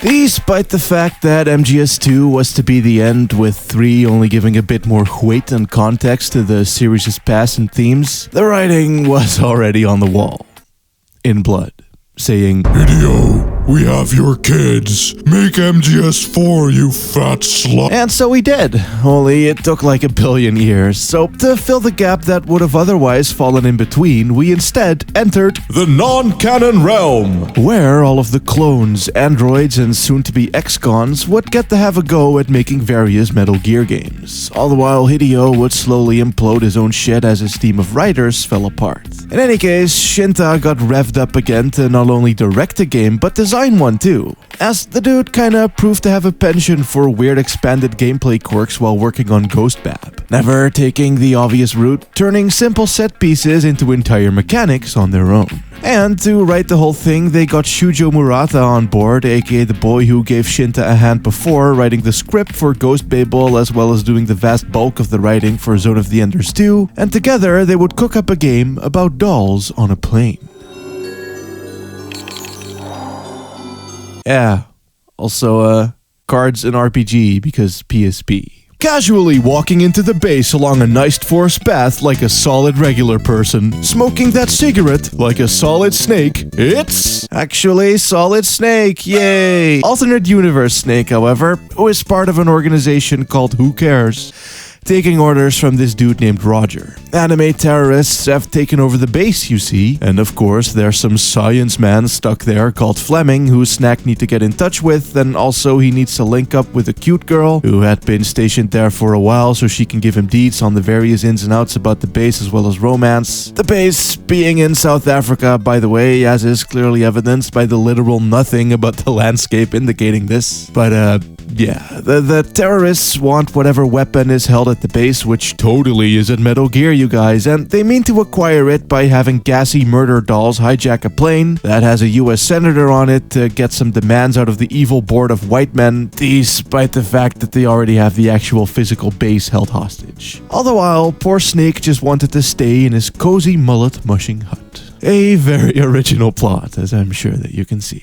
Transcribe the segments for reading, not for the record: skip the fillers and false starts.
Despite the fact that MGS2 was to be the end, with 3 only giving a bit more weight and context to the series' past and themes, the writing was already on the wall. In blood, saying, "Hideo, we have your kids. Make MGS4, you fat slut." And so we did, only it took like a billion years. So to fill the gap that would have otherwise fallen in between, we instead entered the non-canon realm, where all of the clones, androids, and soon-to-be ex-cons would get to have a go at making various Metal Gear games, all the while Hideo would slowly implode his own shit as his team of writers fell apart. In any case, Shinta got revved up again to not only direct a game, but design one too, as the dude kinda proved to have a penchant for weird expanded gameplay quirks while working on Ghost Bab, never taking the obvious route, turning simple set pieces into entire mechanics on their own. And to write the whole thing, they got Shujo Murata on board, aka the boy who gave Shinta a hand before, writing the script for Ghost Babel as well as doing the vast bulk of the writing for Zone of the Enders 2, and together they would cook up a game about dolls on a plane. Yeah, also cards and RPG because PSP. Casually walking into the base along a nice forest path like a solid regular person, smoking that cigarette like a solid snake. It's actually Solid Snake, yay! Alternate universe Snake, however, who is part of an organization called Who Cares, taking orders from this dude named Roger. Anime terrorists have taken over the base, you see, and of course there's some science man stuck there called Fleming who Snack need to get in touch with, and also he needs to link up with a cute girl who had been stationed there for a while so she can give him deets on the various ins and outs about the base as well as romance. The base being in South Africa, by the way, as is clearly evidenced by the literal nothing about the landscape indicating this. But yeah, the terrorists want whatever weapon is held at the base, which totally is at Metal Gear, you guys, and they mean to acquire it by having gassy murder dolls hijack a plane that has a US senator on it to get some demands out of the evil board of white men, despite the fact that they already have the actual physical base held hostage. All the while, poor Snake just wanted to stay in his cozy mullet mushing hut. A very original plot, as I'm sure that you can see.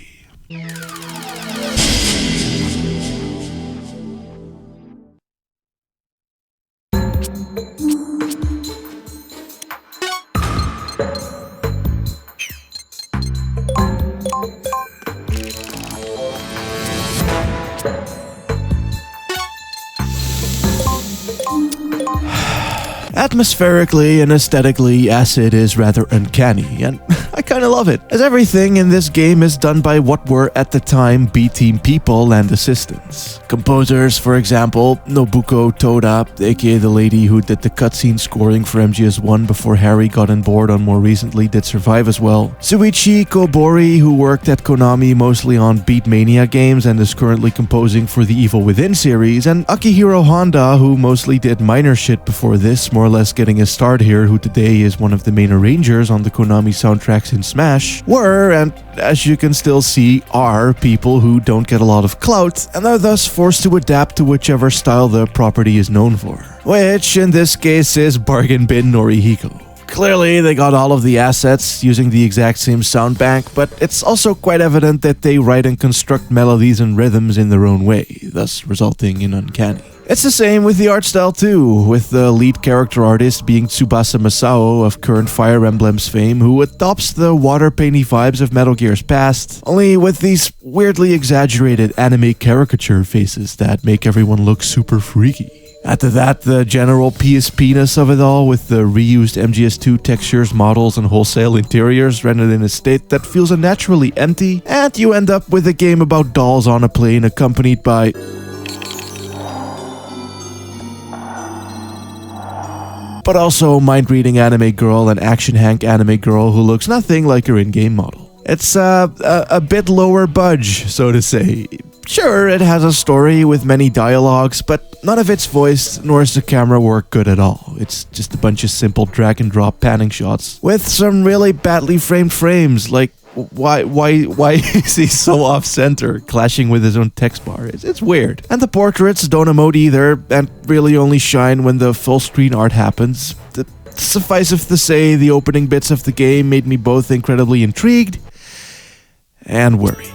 Atmospherically and aesthetically, Acid is rather uncanny, and I kinda love it, as everything in this game is done by what were at the time B-Team people and assistants. Composers, for example, Nobuko Toda, aka the lady who did the cutscene scoring for MGS1 before Harry got on board on more recently Did Survive as well. Suichi Kobori, who worked at Konami mostly on Beatmania games and is currently composing for the Evil Within series, and Akihiro Honda, who mostly did minor shit before this, more or less getting his start here, who today is one of the main arrangers on the Konami soundtracks in Smash, were, and as you can still see, are people who don't get a lot of clout and are thus forced to adapt to whichever style the property is known for, which in this case is Bargain Bin Norihiko. Clearly, they got all of the assets using the exact same sound bank, but it's also quite evident that they write and construct melodies and rhythms in their own way, thus resulting in Uncanny. It's the same with the art style too, with the lead character artist being Tsubasa Masao of current Fire Emblem's fame, who adopts the water-painty vibes of Metal Gear's past, only with these weirdly exaggerated anime caricature faces that make everyone look super freaky. Add to that the general PSP-ness of it all, with the reused MGS2 textures, models, and wholesale interiors rendered in a state that feels unnaturally empty, and you end up with a game about dolls on a plane accompanied by but also mind-reading anime girl and action hank anime girl who looks nothing like her in-game model. It's a bit lower budge, so to say. Sure, it has a story with many dialogues, but none of it's voiced, nor is the camera work good at all. It's just a bunch of simple drag-and-drop panning shots with some really badly framed frames, like why is he so off-center, clashing with his own text bar? It's weird. And the portraits don't emote either, and really only shine when the full-screen art happens. Suffice it to say, the opening bits of the game made me both incredibly intrigued and worried.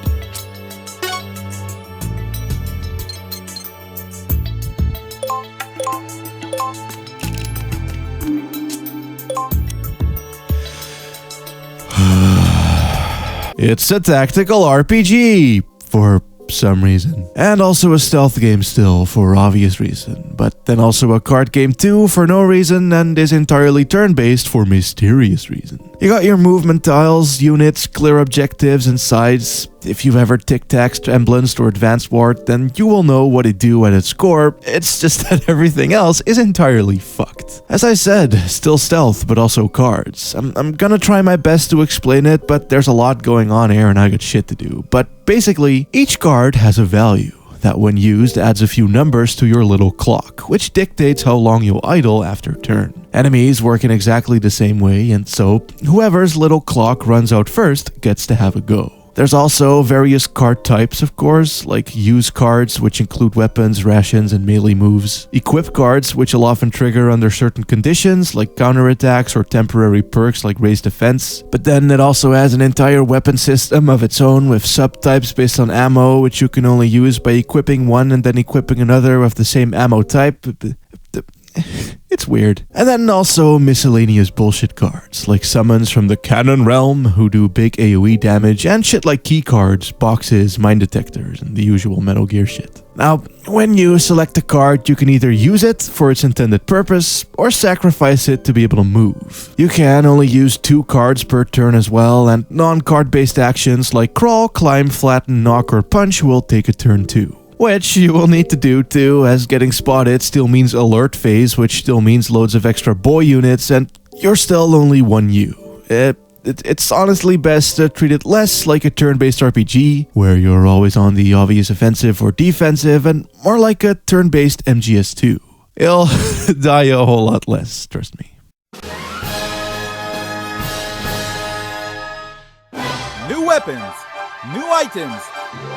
It's a tactical RPG for some reason. And also a stealth game still, for obvious reason. But then also a card game too, for no reason, and is entirely turn-based for mysterious reason. You got your movement tiles, units, clear objectives, and sides. If you've ever tic-taxed, emblems, or advanced ward, then you will know what it do at its core. It's just that everything else is entirely fucked. As I said, still stealth, but also cards. I'm gonna try my best to explain it, but there's a lot going on here and I got shit to do. But basically, each card has a value that when used adds a few numbers to your little clock, which dictates how long you'll idle after turn. Enemies work in exactly the same way, and so whoever's little clock runs out first gets to have a go. There's also various card types, of course, like use cards, which include weapons, rations, and melee moves. Equip cards, which will often trigger under certain conditions, like counterattacks or temporary perks like raised defense. But then it also has an entire weapon system of its own with subtypes based on ammo, which you can only use by equipping one and then equipping another of the same ammo type. It's weird. And then also miscellaneous bullshit cards, like summons from the Canon realm who do big AoE damage, and shit like key cards, boxes, mine detectors, and the usual Metal Gear shit. Now, when you select a card, you can either use it for its intended purpose, or sacrifice it to be able to move. You can only use 2 cards per turn as well, and non-card based actions like crawl, climb, flatten, knock, or punch will take a turn too. Which you will need to do too, as getting spotted still means alert phase, which still means loads of extra boy units, and you're still only one you. It's honestly best to treat it less like a turn-based RPG, where you're always on the obvious offensive or defensive, and more like a turn-based MGS2. You'll die a whole lot less, trust me. New weapons, new items.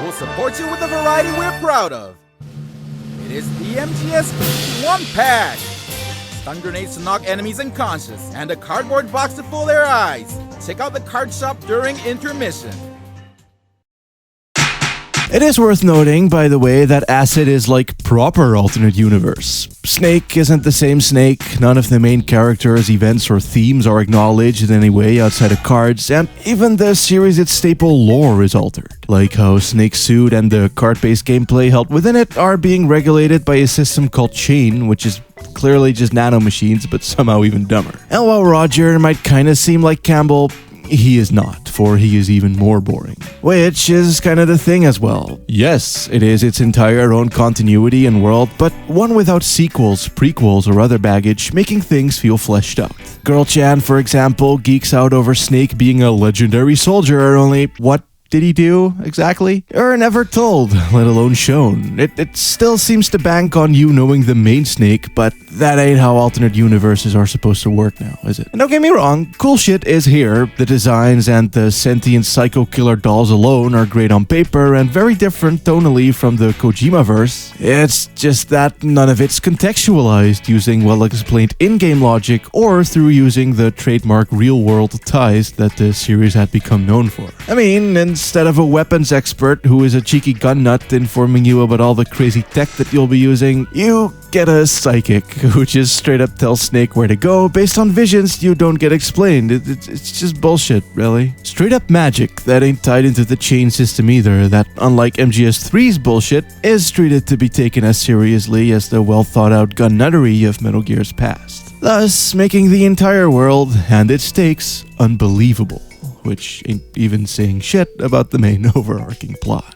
We'll support you with a variety we're proud of. It is the MGS 1 Pack. Stun grenades to knock enemies unconscious, and a cardboard box to fool their eyes. Check out the card shop during intermission. It is worth noting, by the way, that Acid is like proper alternate universe. Snake isn't the same Snake, none of the main characters, events, or themes are acknowledged in any way outside of cards, and even the series' staple lore is altered. Like how Snake's suit and the card-based gameplay held within it are being regulated by a system called Chain, which is clearly just nanomachines, but somehow even dumber. And while Roger might kinda seem like Campbell, he is not, for he is even more boring. Which is kind of the thing as well. Yes, it is its entire own continuity and world, but one without sequels, prequels, or other baggage, making things feel fleshed out. Girl-chan, for example, geeks out over Snake being a legendary soldier, only what did he do, exactly? Or never told, let alone shown. It still seems to bank on you knowing the main Snake, but that ain't how alternate universes are supposed to work now, is it? And don't get me wrong, cool shit is here. The designs and the sentient psycho killer dolls alone are great on paper and very different tonally from the Kojima-verse. It's just that none of it's contextualized using well-explained in-game logic or through using the trademark real-world ties that the series had become known for. I mean, instead of a weapons expert who is a cheeky gun nut informing you about all the crazy tech that you'll be using, you get a psychic who just straight up tells Snake where to go based on visions you don't get explained. It's just bullshit, really. Straight up magic that ain't tied into the chain system either, that unlike MGS3's bullshit, is treated to be taken as seriously as the well thought out gun nuttery of Metal Gear's past. Thus, making the entire world and its stakes unbelievable, which ain't even saying shit about the main overarching plot.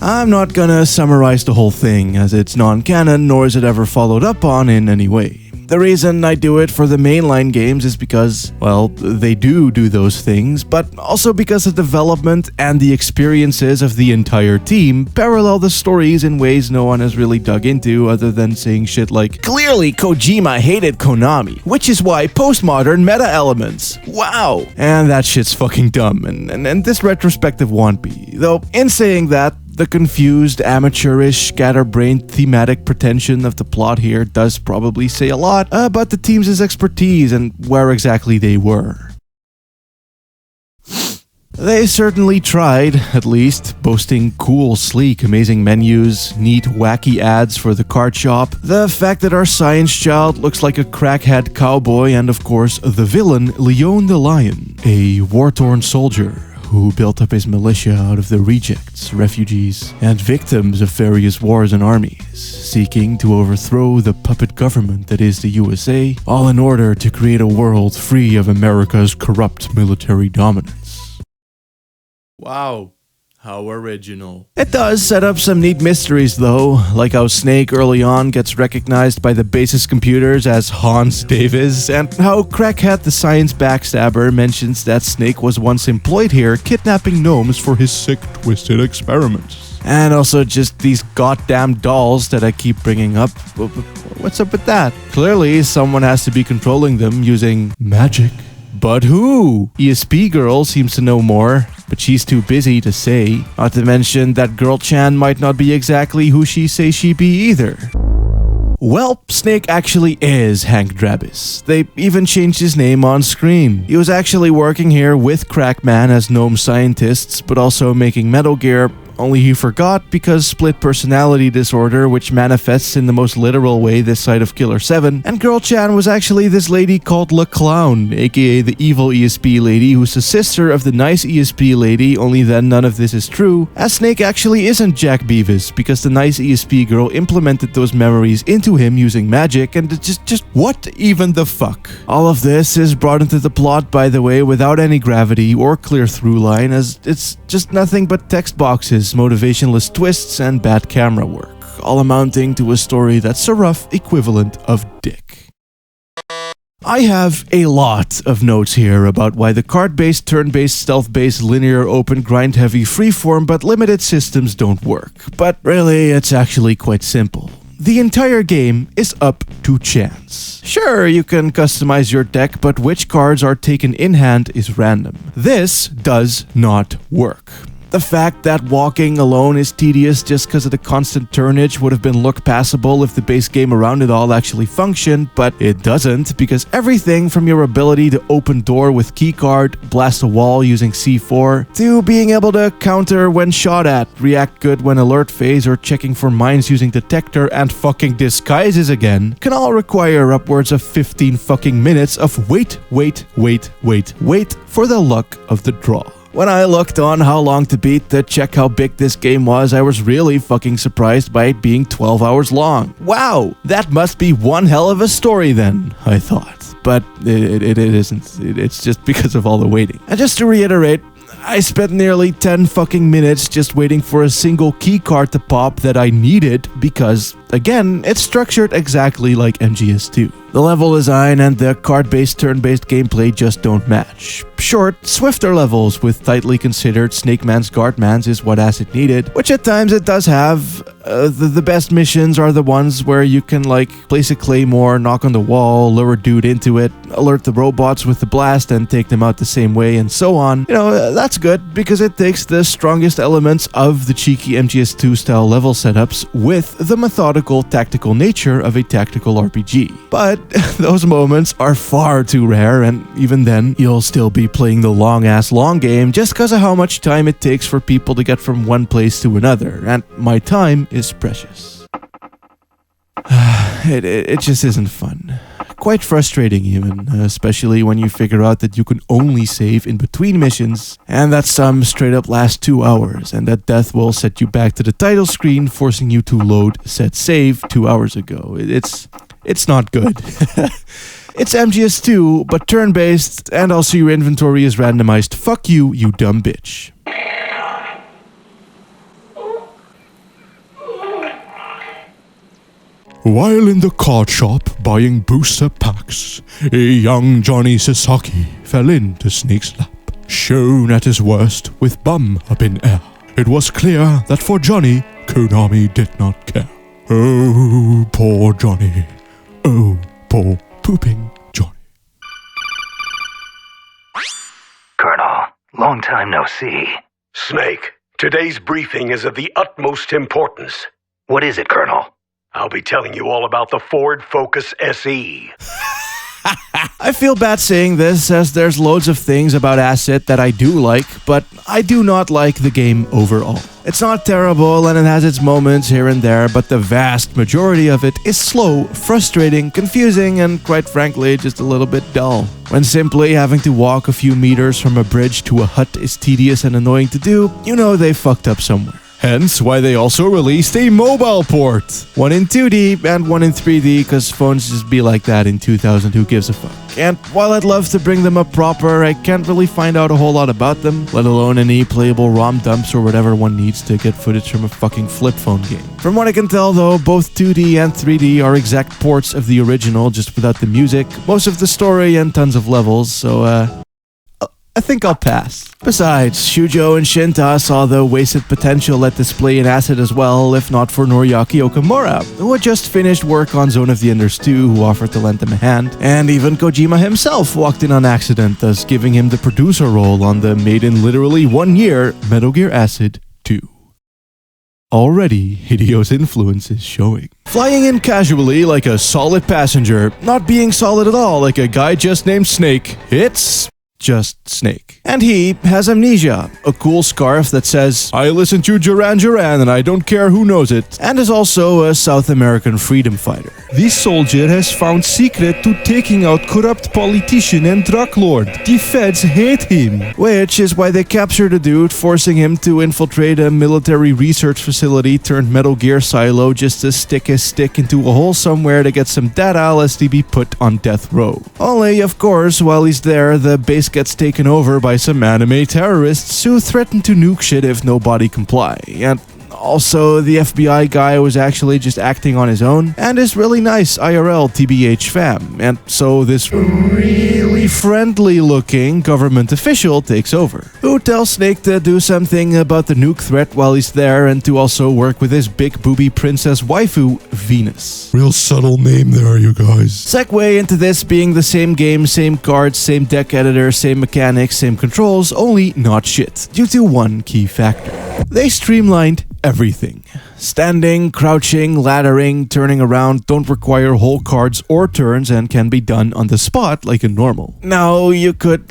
I'm not gonna summarize the whole thing, as it's non-canon, nor is it ever followed up on in any way. The reason I do it for the mainline games is because, well, they do those things, but also because the development and the experiences of the entire team parallel the stories in ways no one has really dug into other than saying shit like, clearly Kojima hated Konami, which is why postmodern meta elements. Wow! And that shit's fucking dumb, and this retrospective won't be. Though, in saying that, the confused, amateurish, scatterbrained thematic pretension of the plot here does probably say a lot about the team's expertise and where exactly they were. They certainly tried, at least, boasting cool, sleek, amazing menus, neat, wacky ads for the card shop, the fact that our science child looks like a crackhead cowboy, and of course, the villain, Leon the Lion, a war-torn soldier who built up his militia out of the rejects, refugees, and victims of various wars and armies, seeking to overthrow the puppet government that is the USA, all in order to create a world free of America's corrupt military dominance. Wow. How original. It does set up some neat mysteries though, like how Snake early on gets recognized by the basis computers as Hans Davis, and how Crackhead the science backstabber mentions that Snake was once employed here kidnapping gnomes for his sick, twisted experiments. And also just these goddamn dolls that I keep bringing up. What's up with that? Clearly someone has to be controlling them using magic. But who? ESP Girl seems to know more, but she's too busy to say. Not to mention that Girl Chan might not be exactly who she says she be either. Well, Snake actually is Hank Drabis. They even changed his name on screen. He was actually working here with Crackman as gnome scientists, but also making Metal Gear, only he forgot because split personality disorder, which manifests in the most literal way this side of Killer 7, and Girl Chan was actually this lady called La Clown, aka the evil ESP lady who's the sister of the nice ESP lady, only then none of this is true, as Snake actually isn't Jack Beavis because the nice ESP girl implemented those memories into him using magic, and just what even the fuck? All of this is brought into the plot, by the way, without any gravity or clear through line, as it's just nothing but text boxes, motivationless twists, and bad camera work, all amounting to a story that's a rough equivalent of dick. I have a lot of notes here about why the card-based, turn-based, stealth-based, linear, open, grind-heavy, freeform but limited systems don't work, but really it's actually quite simple. The entire game is up to chance. Sure, you can customize your deck, but which cards are taken in hand is random. This does not work. The fact that walking alone is tedious just because of the constant turnage would have been looked passable if the base game around it all actually functioned, but it doesn't because everything from your ability to open door with keycard, blast a wall using C4, to being able to counter when shot at, react good when alert phase, or checking for mines using detector and fucking disguises again, can all require upwards of 15 fucking minutes of wait for the luck of the draw. When I looked on how long to beat to check how big this game was, I was really fucking surprised by it being 12 hours long. Wow, that must be one hell of a story then, I thought. But it isn't. It's just because of all the waiting. And just to reiterate, I spent nearly 10 fucking minutes just waiting for a single keycard to pop that I needed because, again, it's structured exactly like MGS2. The level design and the card-based, turn-based gameplay just don't match. Short, swifter levels with tightly considered Snake Man's Guardmans is what Acid needed, which at times it does have. The best missions are the ones where you can, like, place a claymore, knock on the wall, lure a dude into it, alert the robots with the blast and take them out the same way, and so on. You know, that's good because it takes the strongest elements of the cheeky MGS2 style level setups with the methodical, tactical nature of a tactical RPG. But those moments are far too rare, and even then, you'll still be playing the long game just because of how much time it takes for people to get from one place to another, and my time is precious. It just isn't fun. Quite frustrating even, especially when you figure out that you can only save in between missions, and that some straight up last 2 hours, and that death will set you back to the title screen, forcing you to load set save 2 hours ago. It's not good. It's MGS2, but turn-based, and also your inventory is randomized. Fuck you, you dumb bitch. While in the card shop buying booster packs, a young Johnny Sasaki fell into Snake's lap, shown at his worst with bum up in air. It was clear that for Johnny, Konami did not care. Oh, poor Johnny. Oh, poor pooping Johnny. Colonel, long time no see. Snake, today's briefing is of the utmost importance. What is it, Colonel? I'll be telling you all about the Ford Focus SE. I feel bad saying this, as there's loads of things about Acid that I do like, but I do not like the game overall. It's not terrible and it has its moments here and there, but the vast majority of it is slow, frustrating, confusing, and quite frankly, just a little bit dull. When simply having to walk a few meters from a bridge to a hut is tedious and annoying to do, you know they fucked up somewhere. Hence why they also released a mobile port. One in 2D and one in 3D, because phones just be like that in 2000, who gives a fuck. And while I'd love to bring them up proper, I can't really find out a whole lot about them, let alone any playable ROM dumps or whatever one needs to get footage from a fucking flip phone game. From what I can tell though, both 2D and 3D are exact ports of the original, just without the music, most of the story, and tons of levels, so I think I'll pass. Besides, Shujo and Shinta saw the wasted potential at display in Acid as well, if not for Noriaki Okamura, who had just finished work on Zone of the Enders 2, who offered to lend him a hand, and even Kojima himself walked in on accident, thus giving him the producer role on the made in literally 1 year Metal Gear Acid 2. Already, Hideo's influence is showing. Flying in casually like a solid passenger, not being solid at all like a guy just named Snake, it's just Snake. And he has amnesia, a cool scarf that says, "I listen to Duran Duran and I don't care who knows it," and is also a South American freedom fighter. This soldier has found secret to taking out corrupt politician and drug lord. The feds hate him. Which is why they captured a dude, forcing him to infiltrate a military research facility turned Metal Gear silo just to stick his stick into a hole somewhere to get some data lest he be put on death row. Only, of course, while he's there, the base gets taken over by some anime terrorists who threaten to nuke shit if nobody comply. And also, the FBI guy was actually just acting on his own and is really nice IRL TBH fam. And so this really friendly looking government official takes over, who tells Snake to do something about the nuke threat while he's there and to also work with his big booby princess waifu, Venus. Real subtle name there, you guys. Segue into this being the same game, same cards, same deck editor, same mechanics, same controls, only not shit, due to one key factor. They streamlined everything. Standing, crouching, laddering, turning around don't require whole cards or turns and can be done on the spot like a normal. Now, you could,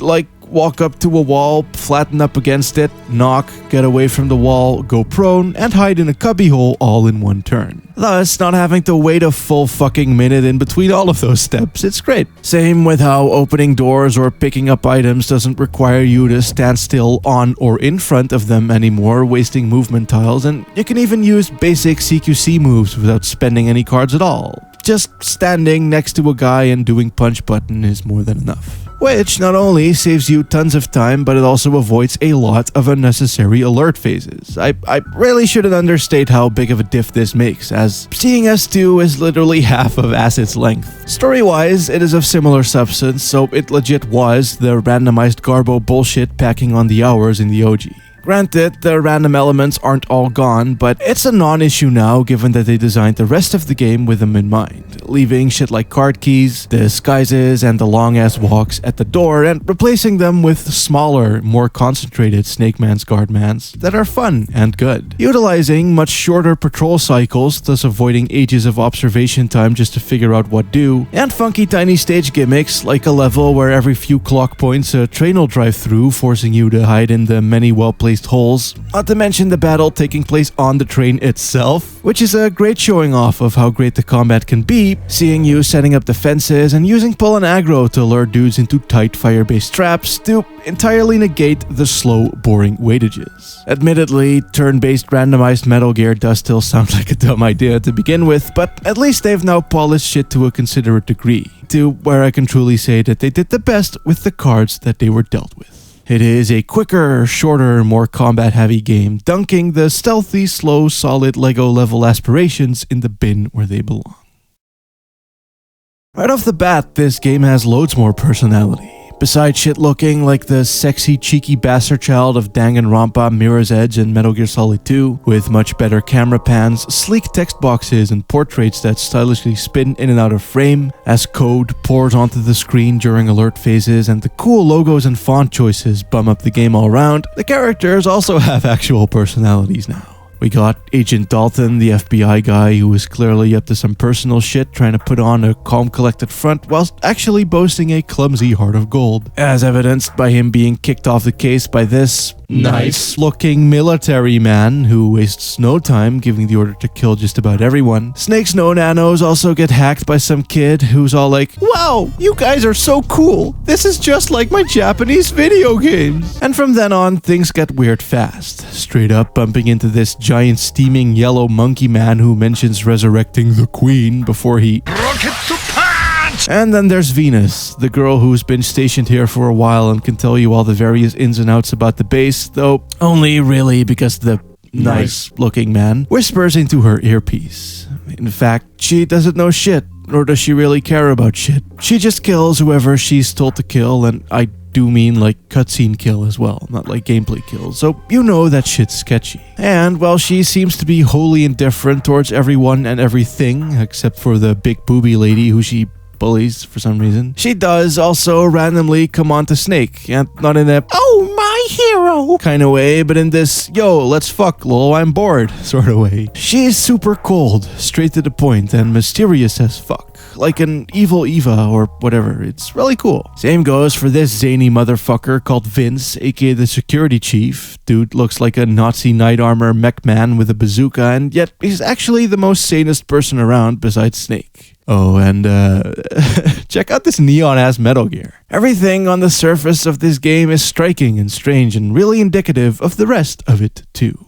walk up to a wall, flatten up against it, knock, get away from the wall, go prone, and hide in a cubbyhole all in one turn. Thus, not having to wait a full fucking minute in between all of those steps. It's great. Same with how opening doors or picking up items doesn't require you to stand still on or in front of them anymore, wasting movement tiles, and you can even use basic CQC moves without spending any cards at all. Just standing next to a guy and doing punch button is more than enough. Which not only saves you tons of time, but it also avoids a lot of unnecessary alert phases. I really shouldn't understate how big of a diff this makes, as seeing S2 is literally half of Acid's length. Story-wise, it is of similar substance, so it legit was the randomized Garbo bullshit packing on the hours in the OG. Granted, the random elements aren't all gone, but it's a non-issue now given that they designed the rest of the game with them in mind, leaving shit like card keys, disguises, and the long-ass walks at the door and replacing them with smaller, more concentrated Snake Man's Guardmans that are fun and good. Utilizing much shorter patrol cycles, thus avoiding ages of observation time just to figure out what do, and funky tiny stage gimmicks like a level where every few clock points a train will drive through, forcing you to hide in the many well-placed holes, not to mention the battle taking place on the train itself, which is a great showing off of how great the combat can be, seeing you setting up defenses and using pull and aggro to lure dudes into tight fire-based traps to entirely negate the slow, boring weightages. Admittedly, turn-based randomized Metal Gear does still sound like a dumb idea to begin with, but at least they've now polished shit to a considerate degree, to where I can truly say that they did the best with the cards that they were dealt with. It is a quicker, shorter, more combat-heavy game, dunking the stealthy, slow, solid LEGO-level aspirations in the bin where they belong. Right off the bat, this game has loads more personality. Besides shit looking like the sexy, cheeky bastard child of Danganronpa, Mirror's Edge, and Metal Gear Solid 2, with much better camera pans, sleek text boxes, and portraits that stylishly spin in and out of frame as code pours onto the screen during alert phases, and the cool logos and font choices bum up the game all around, the characters also have actual personalities now. We got Agent Dalton, the FBI guy who was clearly up to some personal shit, trying to put on a calm, collected front whilst actually boasting a clumsy heart of gold, as evidenced by him being kicked off the case by this nice-looking military man who wastes no time giving the order to kill just about everyone. Snake's no nanos also get hacked by some kid who's all like, "Wow, you guys are so cool. This is just like my Japanese video games." And from then on, things get weird fast. Straight up bumping into this giant steaming yellow monkey man who mentions resurrecting the queen before he And then there's Venus, the girl who's been stationed here for a while and can tell you all the various ins and outs about the base, though only really because the nice-looking man whispers into her earpiece. In fact, she doesn't know shit, nor does she really care about shit. She just kills whoever she's told to kill, and I do mean like cutscene kill as well, not like gameplay kills, so you know that shit's sketchy. And while she seems to be wholly indifferent towards everyone and everything, except for the big booby lady who she bullies for some reason, she does also randomly come on to Snake, and not in a "oh, my hero" kind of way, but in this "yo, let's fuck, lol, I'm bored" sort of way. She's super cold, straight to the point, and mysterious as fuck, like an evil Eva or whatever. It's really cool. Same goes for this zany motherfucker called Vince, aka the security chief. Dude looks like a Nazi knight armor mech man with a bazooka, and yet he's actually the most sanest person around besides Snake. Oh, and check out this neon-ass Metal Gear. Everything on the surface of this game is striking and strange and really indicative of the rest of it, too.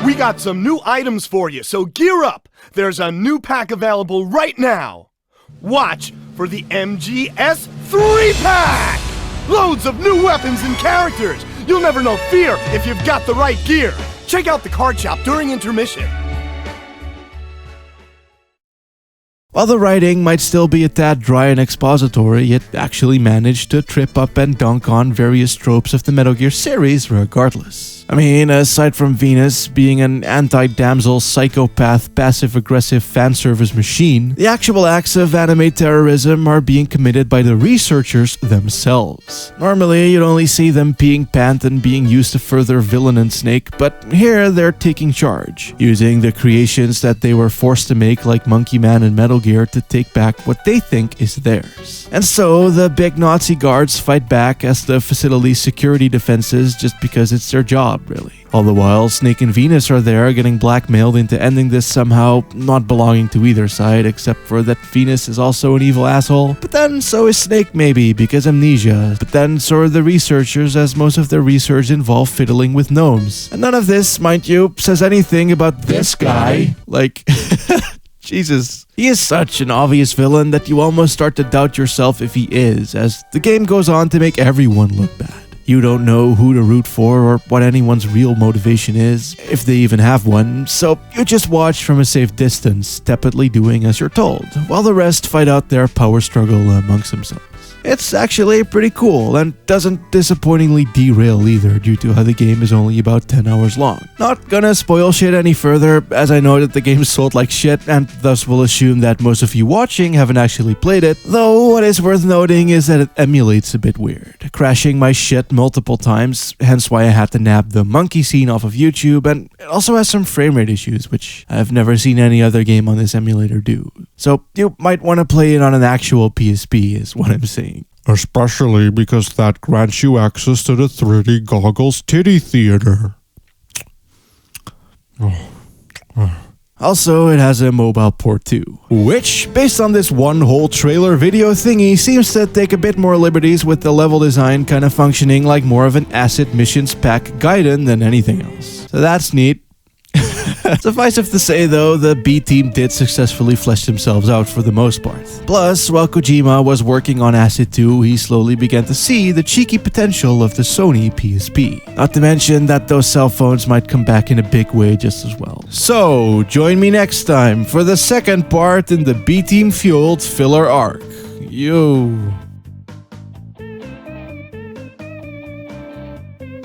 We got some new items for you, so gear up! There's a new pack available right now! Watch for the MGS 3-pack! Loads of new weapons and characters! You'll never know fear if you've got the right gear! Check out the card shop during intermission. While the writing might still be a tad dry and expository, it actually managed to trip up and dunk on various tropes of the Metal Gear series regardless. I mean, aside from Venus being an anti-damsel psychopath passive-aggressive fanservice machine, the actual acts of anime terrorism are being committed by the researchers themselves. Normally, you'd only see them peeing pant and being used to further villain and Snake, but here they're taking charge, using the creations that they were forced to make like Monkey Man and Metal Gear to take back what they think is theirs. And so, the big Nazi guards fight back as the facility's security defenses just because it's their job, really. All the while, Snake and Venus are there getting blackmailed into ending this somehow, not belonging to either side, except for that Venus is also an evil asshole. But then so is Snake maybe, because amnesia. But then so are the researchers, as most of their research involve fiddling with gnomes. And none of this, mind you, says anything about this guy. Like, Jesus. He is such an obvious villain that you almost start to doubt yourself if he is, as the game goes on to make everyone look bad. You don't know who to root for or what anyone's real motivation is, if they even have one, so you just watch from a safe distance, tepidly doing as you're told, while the rest fight out their power struggle amongst themselves. It's actually pretty cool, and doesn't disappointingly derail either due to how the game is only about 10 hours long. Not gonna spoil shit any further, as I know that the game sold like shit, and thus will assume that most of you watching haven't actually played it, though what is worth noting is that it emulates a bit weird, crashing my shit multiple times, hence why I had to nab the monkey scene off of YouTube, and it also has some frame rate issues, which I've never seen any other game on this emulator do. So you might want to play it on an actual PSP, is what I'm saying. Especially because that grants you access to the 3D Goggles Titty Theater. Also, it has a mobile port too, which, based on this one whole trailer video thingy, seems to take a bit more liberties with the level design kind of functioning like more of an Acid Missions Pack Gaiden than anything else. So that's neat. Suffice it to say though, the B-team did successfully flesh themselves out for the most part. Plus, while Kojima was working on Acid 2, he slowly began to see the cheeky potential of the Sony PSP. Not to mention that those cell phones might come back in a big way just as well. So, join me next time for the second part in the B-team fueled filler arc. Yo.